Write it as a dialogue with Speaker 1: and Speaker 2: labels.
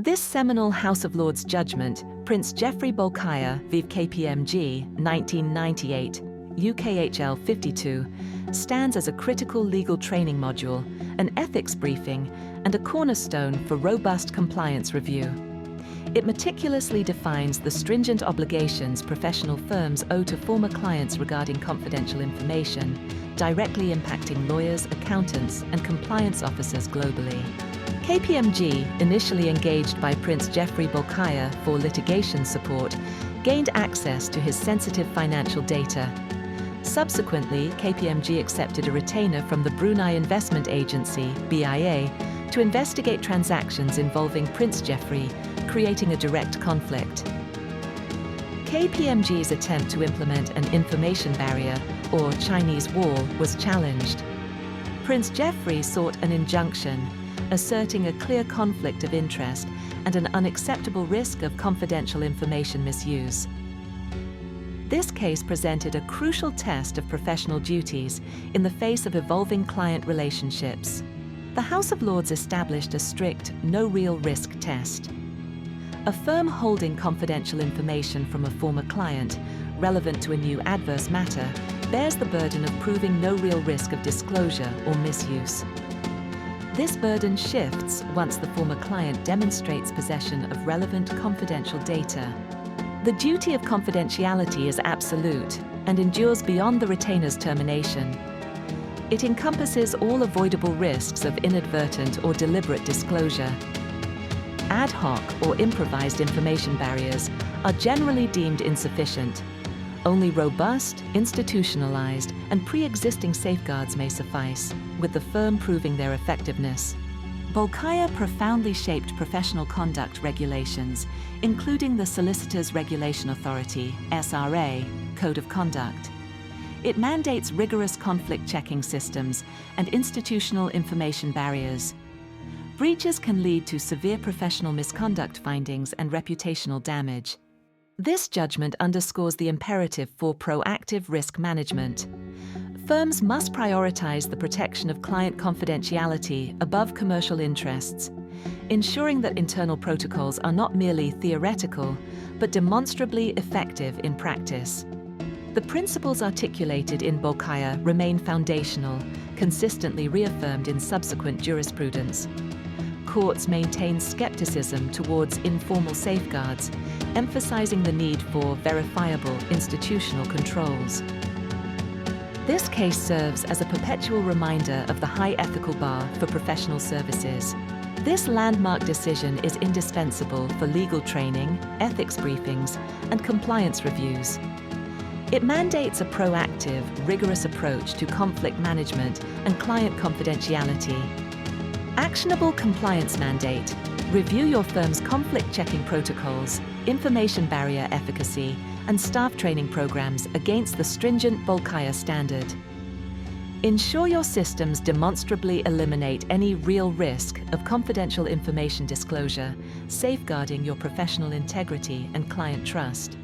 Speaker 1: This seminal House of Lords judgment, Prince Jeffrey Bolkiah v. KPMG, 1998, UKHL 52, stands as a critical legal training module, an ethics briefing, and a cornerstone for robust compliance review. It meticulously defines the stringent obligations professional firms owe to former clients regarding confidential information, directly impacting lawyers, accountants, and compliance officers globally. KPMG, initially engaged by Prince Jeffrey Bolkiah for litigation support, gained access to his sensitive financial data. Subsequently, KPMG accepted a retainer from the Brunei Investment Agency, BIA, to investigate transactions involving Prince Jeffrey, creating a direct conflict. KPMG's attempt to implement an information barrier, or Chinese wall, was challenged. Prince Jeffrey sought an injunction, asserting a clear conflict of interest and an unacceptable risk of confidential information misuse. This case presented a crucial test of professional duties in the face of evolving client relationships. The House of Lords established a strict no real risk test. A firm holding confidential information from a former client, relevant to a new adverse matter, bears the burden of proving no real risk of disclosure or misuse. This burden shifts once the former client demonstrates possession of relevant confidential data. The duty of confidentiality is absolute and endures beyond the retainer's termination. It encompasses all avoidable risks of inadvertent or deliberate disclosure. Ad hoc or improvised information barriers are generally deemed insufficient. Only robust, institutionalized, and pre-existing safeguards may suffice, with the firm proving their effectiveness. Bolkiah profoundly shaped professional conduct regulations, including the Solicitors Regulation Authority, SRA, Code of Conduct. It mandates rigorous conflict checking systems and institutional information barriers. Breaches can lead to severe professional misconduct findings and reputational damage. This judgment underscores the imperative for proactive risk management. Firms must prioritize the protection of client confidentiality above commercial interests, ensuring that internal protocols are not merely theoretical, but demonstrably effective in practice. The principles articulated in Bolkiah remain foundational, consistently reaffirmed in subsequent jurisprudence. Courts maintain skepticism towards informal safeguards, emphasizing the need for verifiable institutional controls. This case serves as a perpetual reminder of the high ethical bar for professional services. This landmark decision is indispensable for legal training, ethics briefings, and compliance reviews. It mandates a proactive, rigorous approach to conflict management and client confidentiality. Actionable compliance mandate: review your firm's conflict checking protocols, information barrier efficacy, and staff training programs against the stringent Bolkiah standard. Ensure your systems demonstrably eliminate any real risk of confidential information disclosure, safeguarding your professional integrity and client trust.